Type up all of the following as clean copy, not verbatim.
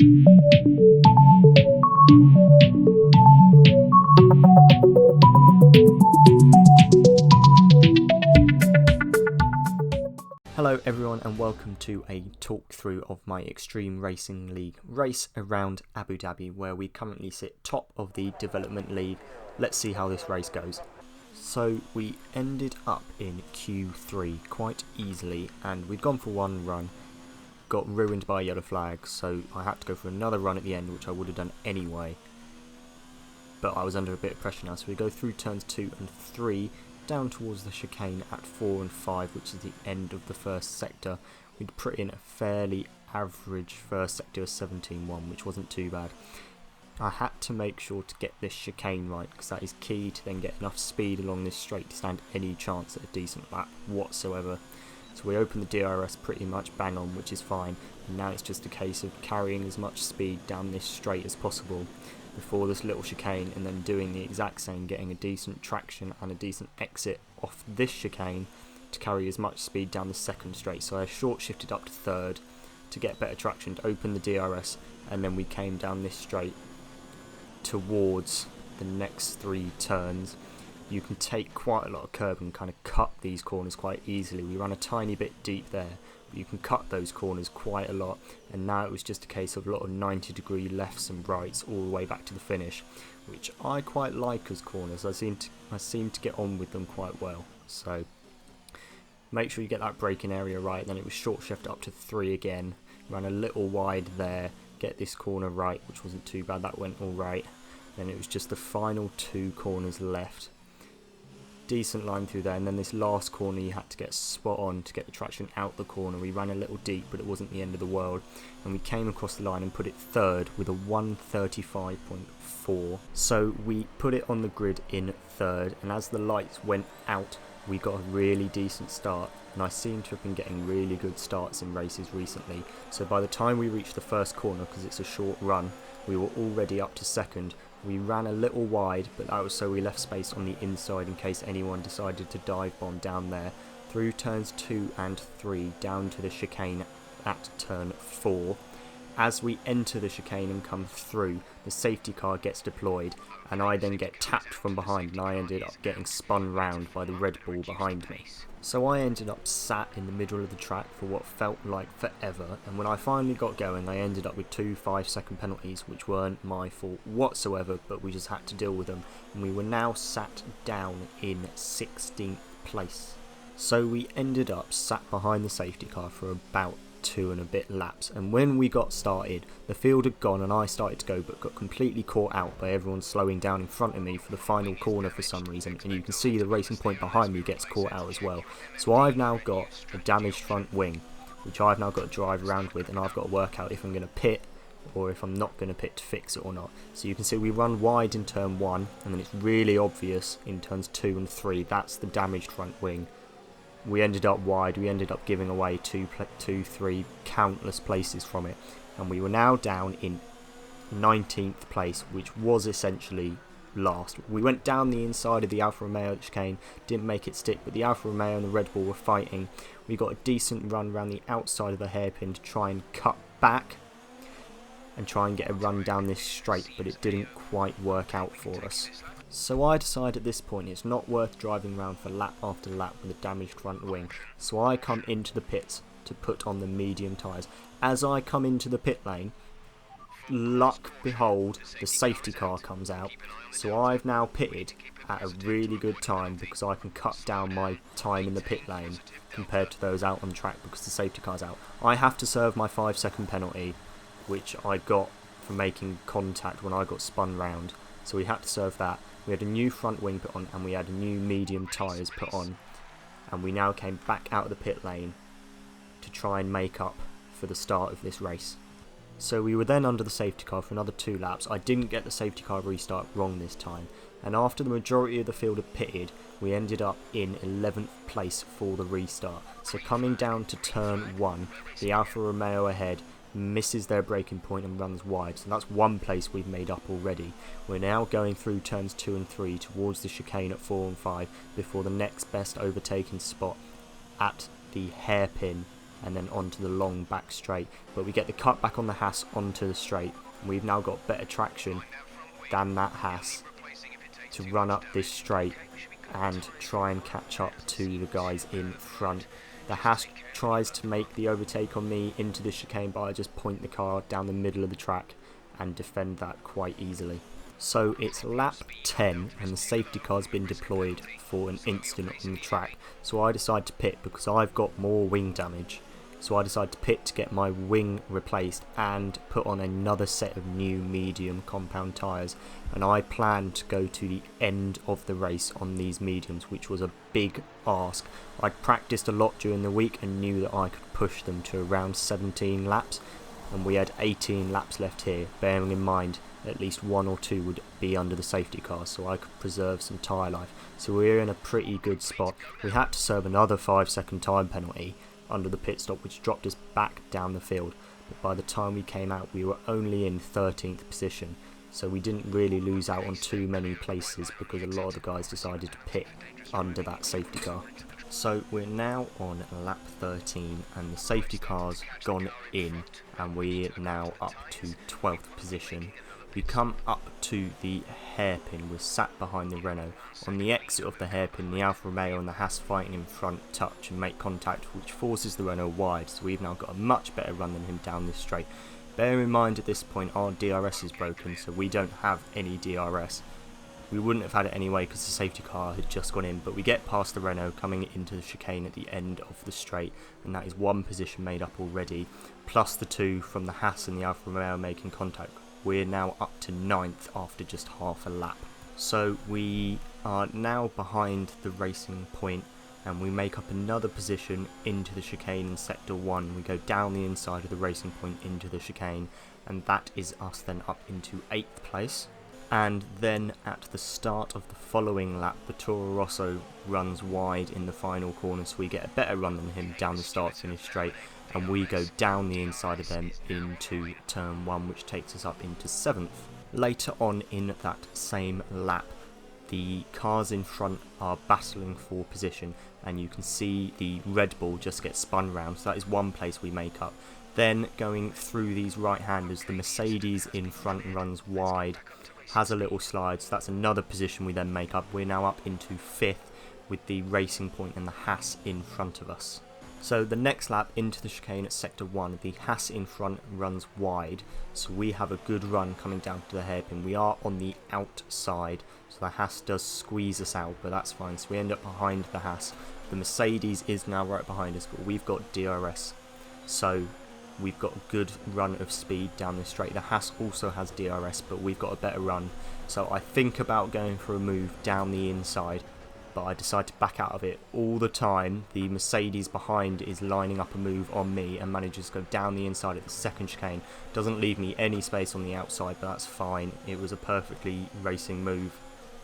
Hello everyone and welcome to a talk through of my Xtreme Racing League race around Abu Dhabi, where we currently sit top of the development league. Let's see how this race goes. So we ended up in Q3 quite easily, and we'd gone for one run, got ruined by a yellow flag, so I had to go for another run at the end, which I would have done anyway, but I was under a bit of pressure now. So we go through turns 2 and 3 down towards the chicane at 4 and 5, which is the end of the first sector. We'd put in a fairly average first sector of 17.1, which wasn't too bad. I had to make sure to get this chicane right, because that is key to then get enough speed along this straight to stand any chance at a decent lap whatsoever. So we opened the DRS pretty much bang on, which is fine, and now it's just a case of carrying as much speed down this straight as possible before this little chicane, and then doing the exact same, getting a decent traction and a decent exit off this chicane to carry as much speed down the second straight. So I short shifted up to third to get better traction, to open the DRS, and then we came down this straight towards the next 3 turns. You can take quite a lot of curb and kind of cut these corners quite easily. We ran a tiny bit deep there, but you can cut those corners quite a lot, and now it was just a case of a lot of 90-degree lefts and rights all the way back to the finish, which I quite like as corners. I seem to get on with them quite well. So make sure you get that braking area right. Then it was short shift up to 3 again, ran a little wide there, get this corner right, which wasn't too bad, that went all right. Then it was just the final 2 corners left. Decent line through there, and then this last corner you had to get spot on to get the traction out the corner. We ran a little deep, but it wasn't the end of the world, and we came across the line and put it third with a 1:35.4. So we put it on the grid in third, and as the lights went out we got a really decent start, and I seem to have been getting really good starts in races recently. So by the time we reached the first corner, because it's a short run, we were already up to second. We ran a little wide, but that was so we left space on the inside in case anyone decided to dive bomb down there. Through turns 2 and 3 down to the chicane at turn 4. As we enter the chicane and come through, the safety car gets deployed, and I then get tapped from behind, and I ended up getting spun round by the Red Bull behind me. So I ended up sat in the middle of the track for what felt like forever, and when I finally got going I ended up with 2 5-second penalties, which weren't my fault whatsoever, but we just had to deal with them, and we were now sat down in 16th place. So we ended up sat behind the safety car for about 2 and a bit laps, and when we got started the field had gone and I started to go, but got completely caught out by everyone slowing down in front of me for the final corner for some reason, and you can see the racing point behind me gets caught out as well. So I've now got a damaged front wing, which I've now got to drive around with, and I've got to work out if I'm going to pit or if I'm not going to pit to fix it or not. So you can see we run wide in turn 1, and then it's really obvious in turns 2 and 3. That's the damaged front wing. We ended up wide, we ended up giving away 2, 3 countless places from it, and we were now down in 19th place, which was essentially last. We went down the inside of the Alfa Romeo chicane, didn't make it stick, but the Alfa Romeo and the Red Bull were fighting. We got a decent run around the outside of the hairpin to try and cut back and try and get a run down this straight, but it didn't quite work out for us. So I decided at this point it's not worth driving around for lap after lap with a damaged front wing. So I come into the pits to put on the medium tyres. As I come into the pit lane, luck behold, the safety car comes out. So I've now pitted at a really good time, because I can cut down my time in the pit lane compared to those out on track because the safety car's out. I have to serve my 5-second penalty, which I got for making contact when I got spun round. So we had to serve that. We had a new front wing put on, and we had new medium tyres put on, and we now came back out of the pit lane to try and make up for the start of this race. So we were then under the safety car for another 2 laps. I didn't get the safety car restart wrong this time, and after the majority of the field had pitted, we ended up in 11th place for the restart. So coming down to turn 1, the Alfa Romeo ahead misses their braking point and runs wide, so that's 1 place we've made up already. We're now going through turns 2 and 3 towards the chicane at 4 and 5 before the next best overtaking spot at the hairpin and then onto the long back straight. But we get the cut back on the Haas onto the straight. We've now got better traction than that Haas to run up this straight and try and catch up to the guys in front. The Haas tries to make the overtake on me into the chicane, but I just point the car down the middle of the track and defend that quite easily. So it's lap 10 and the safety car's been deployed for an incident on the track. So I decide to pit because I've got more wing damage. So I decide to pit to get my wing replaced and put on another set of new medium compound tyres. And I plan to go to the end of the race on these mediums, which was a big ask. I'd practiced a lot during the week and knew that I could push them to around 17 laps. And we had 18 laps left here, bearing in mind at least 1 or 2 would be under the safety car, so I could preserve some tyre life. So we're in a pretty good spot. We had to serve another 5-second time penalty under the pit stop, which dropped us back down the field. But by the time we came out, we were only in 13th position, so we didn't really lose out on too many places because a lot of the guys decided to pit under that safety car. So we're now on lap 13 and the safety car's gone in and we're now up to 12th position. We come up to the hairpin, we're sat behind the Renault. On the exit of the hairpin, the Alfa Romeo and the Haas fighting in front touch and make contact, which forces the Renault wide, so we've now got a much better run than him down this straight. Bear in mind at this point our DRS is broken, so we don't have any DRS. We wouldn't have had it anyway because the safety car had just gone in, but we get past the Renault coming into the chicane at the end of the straight, and that is one position made up already, plus the 2 from the Haas and the Alfa Romeo making contact. We're now up to 9th after just half a lap. So we are now behind the racing point and we make up another position into the chicane in sector 1. We go down the inside of the racing point into the chicane, and that is us then up into 8th place. And then at the start of the following lap, the Toro Rosso runs wide in the final corner, so we get a better run than him down the start-finish straight, and we go down the inside of them into turn 1, which takes us up into 7th. Later on in that same lap, the cars in front are battling for position, and you can see the Red Bull just get spun round, so that is one place we make up. Then going through these right-handers, the Mercedes in front runs wide, has a little slide, so that's another position we then make up. We're now up into 5th with the Racing Point and the Haas in front of us. So the next lap into the chicane at sector 1, the Haas in front runs wide, so we have a good run coming down to the hairpin. We are on the outside, so the Haas does squeeze us out, but that's fine, so we end up behind the Haas. The Mercedes is now right behind us, but we've got DRS, so we've got a good run of speed down this straight. The Haas also has DRS, but we've got a better run. So I think about going for a move down the inside, but I decide to back out of it. All the time, the Mercedes behind is lining up a move on me and manages to go down the inside of the second chicane. Doesn't leave me any space on the outside, but that's fine. It was a perfectly racing move.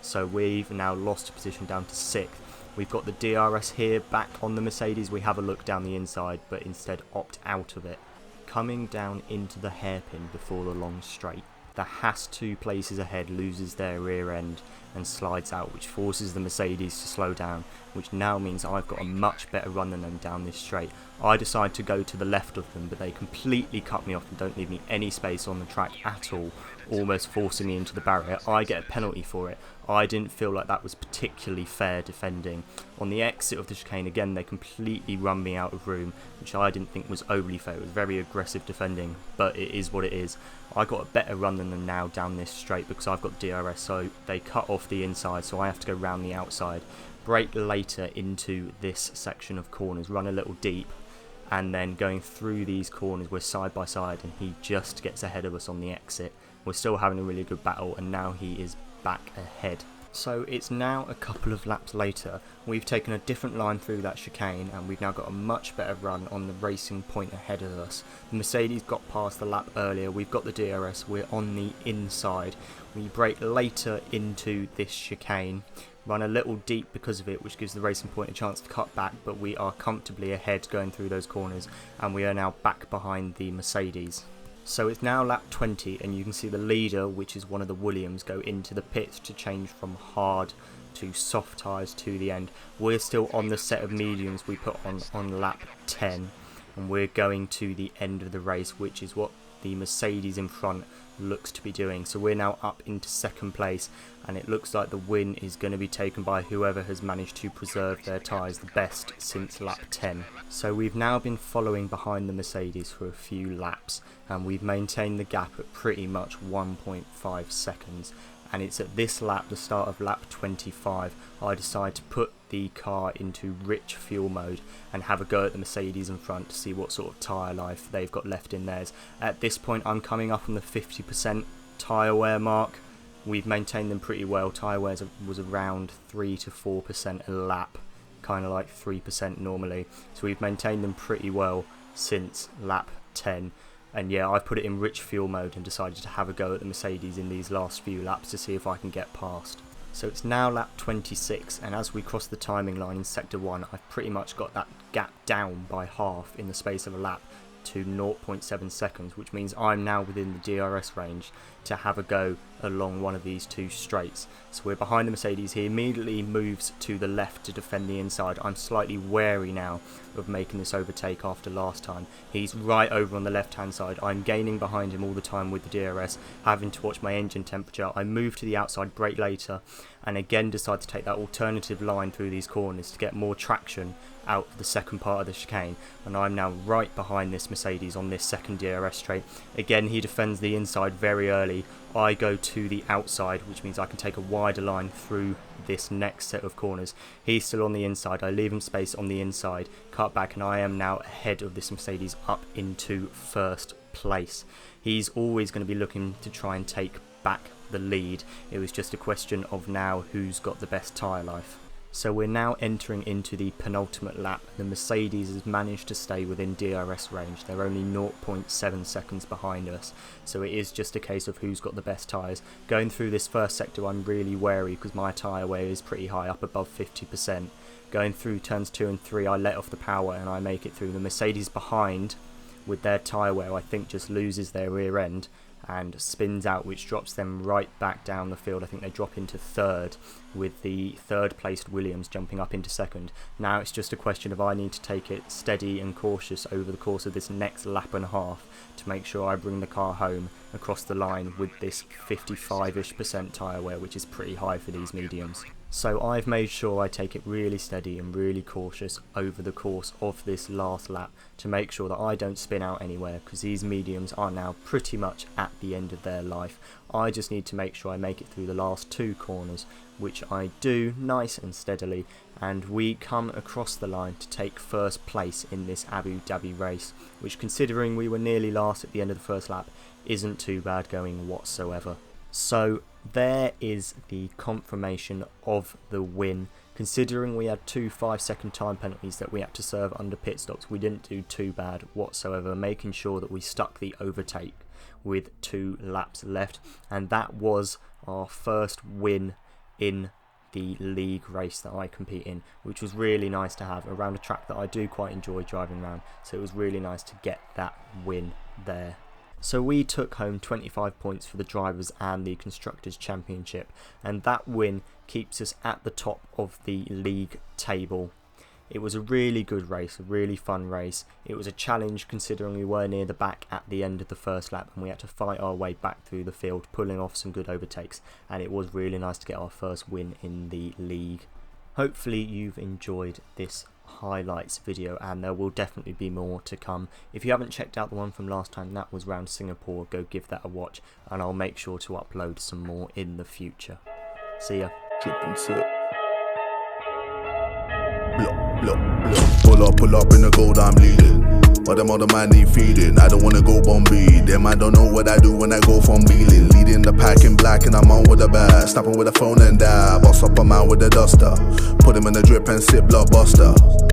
So we've now lost a position down to 6th. We've got the DRS here back on the Mercedes. We have a look down the inside, but instead opt out of it. Coming down into the hairpin before the long straight, the Haas 2 places ahead loses their rear end and slides out, which forces the Mercedes to slow down, which now means I've got a much better run than them down this straight. I decide to go to the left of them, but they completely cut me off and don't leave me any space on the track at all, almost forcing me into the barrier. I get a penalty for it. I didn't feel like that was particularly fair defending. On the exit of the chicane again, they completely run me out of room, which I didn't think was overly fair. It was very aggressive defending, but it is what it is. I got a better run than them now down this straight because I've got DRS, so they cut off the inside, so I have to go round the outside. Brake later into this section of corners, run a little deep, and then going through these corners we're side by side and he just gets ahead of us on the exit. We're still having a really good battle and now he is back ahead. So it's now a couple of laps later, we've taken a different line through that chicane and we've now got a much better run on the Racing Point ahead of us. The Mercedes got past the lap earlier, we've got the DRS, we're on the inside. We brake later into this chicane, run a little deep because of it, which gives the Racing Point a chance to cut back, but we are comfortably ahead going through those corners and we are now back behind the Mercedes. So it's now lap 20 and you can see the leader, which is one of the Williams, go into the pits to change from hard to soft tyres to the end. We're still on the set of mediums we put on lap 10 and we're going to the end of the race, which is what the Mercedes in front looks to be doing. So we're now up into second place, and it looks like the win is going to be taken by whoever has managed to preserve their tyres the best since lap 10. So we've now been following behind the Mercedes for a few laps, and we've maintained the gap at pretty much 1.5 seconds. And it's at this lap, the start of lap 25, I decide to put the car into rich fuel mode and have a go at the Mercedes in front to see what sort of tyre life they've got left in theirs. At this point I'm coming up on the 50% tyre wear mark. We've maintained them pretty well. Tyre wear was around 3 to 4% a lap, kind of like 3% normally. So we've maintained them pretty well since lap 10. And yeah, I've put it in rich fuel mode and decided to have a go at the Mercedes in these last few laps to see if I can get past. So it's now lap 26, and as we cross the timing line in sector 1, I've pretty much got that gap down by half in the space of a lap to 0.7 seconds, which means I'm now within the DRS range to have a go along one of these two straights. So we're behind the Mercedes. He immediately moves to the left to defend the inside. I'm slightly wary now of making this overtake after last time. He's right over on the left hand side. I'm gaining behind him all the time with the DRS, having to watch my engine temperature. I move to the outside, brake later, and again decide to take that alternative line through these corners to get more traction out of the second part of the chicane, and I'm now right behind this Mercedes on this second DRS straight. Again, he defends the inside very early. I go to the outside, which means I can take a wider line through this next set of corners. He's still on the inside. I leave him space on the inside, cut back, and I am now ahead of this Mercedes up into first place. He's always going to be looking to try and take back the lead. It was just a question of now who's got the best tyre life. So we're now entering into the penultimate lap. The Mercedes has managed to stay within DRS range. They're only 0.7 seconds behind us. So it is just a case of who's got the best tyres. Going through this first sector I'm really wary because my tyre wear is pretty high, up above 50%. Going through turns 2 and 3 I let off the power and I make it through. The Mercedes behind with their tyre wear I think just loses their rear end and spins out, which drops them right back down the field. I think they drop into third, with the third placed Williams jumping up into second. Now it's just a question of I need to take it steady and cautious over the course of this next lap and a half to make sure I bring the car home across the line with this 55-ish% tyre wear, which is pretty high for these mediums. So I've made sure I take it really steady and really cautious over the course of this last lap to make sure that I don't spin out anywhere, because these mediums are now pretty much at the end of their life. I just need to make sure I make it through the last 2 corners, which I do nice and steadily, and we come across the line to take first place in this Abu Dhabi race, which, considering we were nearly last at the end of the first lap, isn't too bad going whatsoever. So there is the confirmation of the win. Considering we had 2 5-second time penalties that we had to serve under pit stops, we didn't do too bad whatsoever, making sure that we stuck the overtake with 2 laps left, and that was our first win in the league race that I compete in, which was really nice to have around a track that I do quite enjoy driving around. So it was really nice to get that win there. So we took home 25 points for the Drivers and the Constructors Championship, and that win keeps us at the top of the league table. It was a really good race, a really fun race. It was a challenge considering we were near the back at the end of the first lap and we had to fight our way back through the field, pulling off some good overtakes, and it was really nice to get our first win in the league. Hopefully you've enjoyed this highlights video, and there will definitely be more to come. If you haven't checked out the one from last time, that was round Singapore, go give that a watch, and I'll make sure to upload some more in the future. See ya. Pull up in the gold, I'm leading. But them other man need feeding. I don't wanna go Bombay. Them I don't know what I do when I go from wheeling. Leading the pack in black and I'm on with a bag. Snapping with a phone and die. Boss up a man with a duster. Put him in the drip and sip blockbuster.